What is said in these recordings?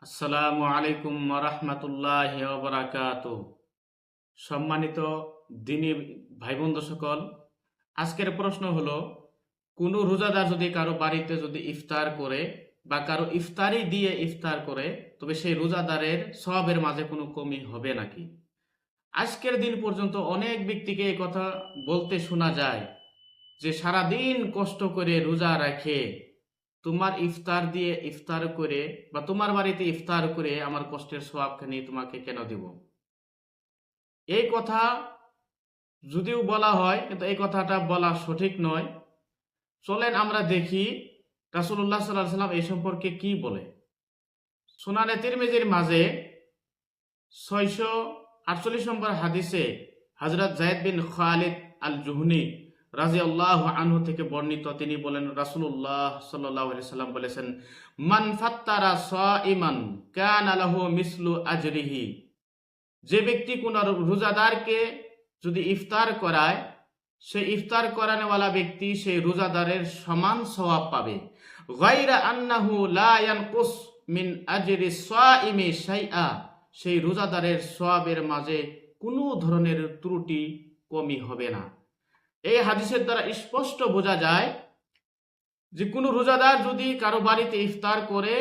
আসসালামু আলাইকুম ওয়া রাহমাতুল্লাহি ওয়া বারাকাতুহু। সম্মানিত দ্বীনী ভাই বন্ধু সকল, আজকের প্রশ্ন হলো, কোনো রোজাদার যদি কারো বাড়িতে যদি ইফতার করে বা কারো ইফতারি দিয়ে ইফতার করে, তবে সেই রোজাদারের সওয়াবের মাঝে কোনো কমি হবে নাকি? আজকের দিন পর্যন্ত অনেক ব্যক্তিকে এই কথা বলতে শোনা যায় যে সারাদিন কষ্ট করে রোজা রাখে, তোমার ইফতার দিয়ে ইফতার করে বা তোমার বাড়িতে ইফতার করে আমার কষ্টের সোয়াবখানি তোমাকে কেন দিব? এই কথা যদিও বলা হয়, কিন্তু এই কথাটা বলা সঠিক নয়। চলেন আমরা দেখি রাসূলুল্লাহ সাল্লাল্লাহু আলাইহি ওয়াসাল্লাম এই সম্পর্কে কি বলে। সুনানে তিরমিজির মাঝে 648 নম্বর হাদিসে হযরত যায়েদ বিন খালিদ আল জুহনি রাদিয়াল্লাহু আনহু থেকে বর্ণিত, তিনি বলেন রাসূলুল্লাহ সাল্লাল্লাহু আলাইহি সাল্লাম বলেছেন, মান ফাত্তারা সাইমান কানা লাহু মিসলু আজরিহি। যে ব্যক্তি কোন রোজাদারকে যদি ইফতার করায়, সেই ইফতার করানোওয়ালা ব্যক্তি সেই রোজাদারের সমান সওয়াব পাবে। গায়রা আন্নাহু লা ইয়ানকুস মিন আজরি সাইমি শাইআ। সেই রোজাদারের সওয়াবের মাঝে কোনো ধরনের ত্রুটি কমি হবে না। এই হাদিসের দ্বারা স্পষ্ট বোঝা যায় যে কোনো রোজাদার যদি কারো বাড়িতে ইফতার করে,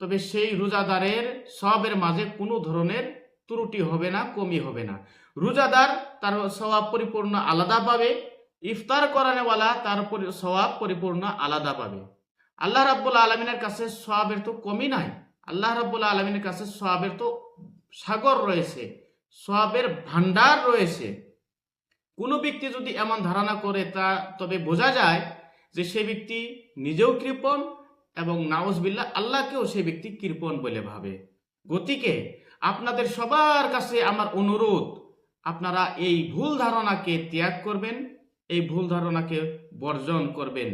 তবে সেই রোজাদারের সওয়াবের মাঝে কোনো ধরনের ত্রুটি হবে না, কমি হবে না। রোজাদার তার সওয়াব পরিপূর্ণ আলাদা পাবে, ইফতার করানোওয়ালা তার সওয়াব পরিপূর্ণ আলাদা পাবে। আল্লাহ রাব্বুল আলামিনের কাছে সওয়াবের তো কমি নাই। আল্লাহ রাব্বুল আলামিনের কাছে সওয়াবের তো সাগর রয়েছে, সওয়াবের ভান্ডার রয়েছে। কোনো ব্যক্তি যদি এমন ধারণা করে, তবে বোঝা যায় যে সে ব্যক্তি নিজেও কৃপণ এবং নাউজুবিল্লাহ আল্লাহকেও সে ব্যক্তি কৃপণ বলে ভাবে। গতিকে আপনাদের সবার কাছে আমার অনুরোধ, আপনারা এই ভুল ধারণাকে ত্যাগ করবেন, এই ভুল ধারণাকে বর্জন করবেন।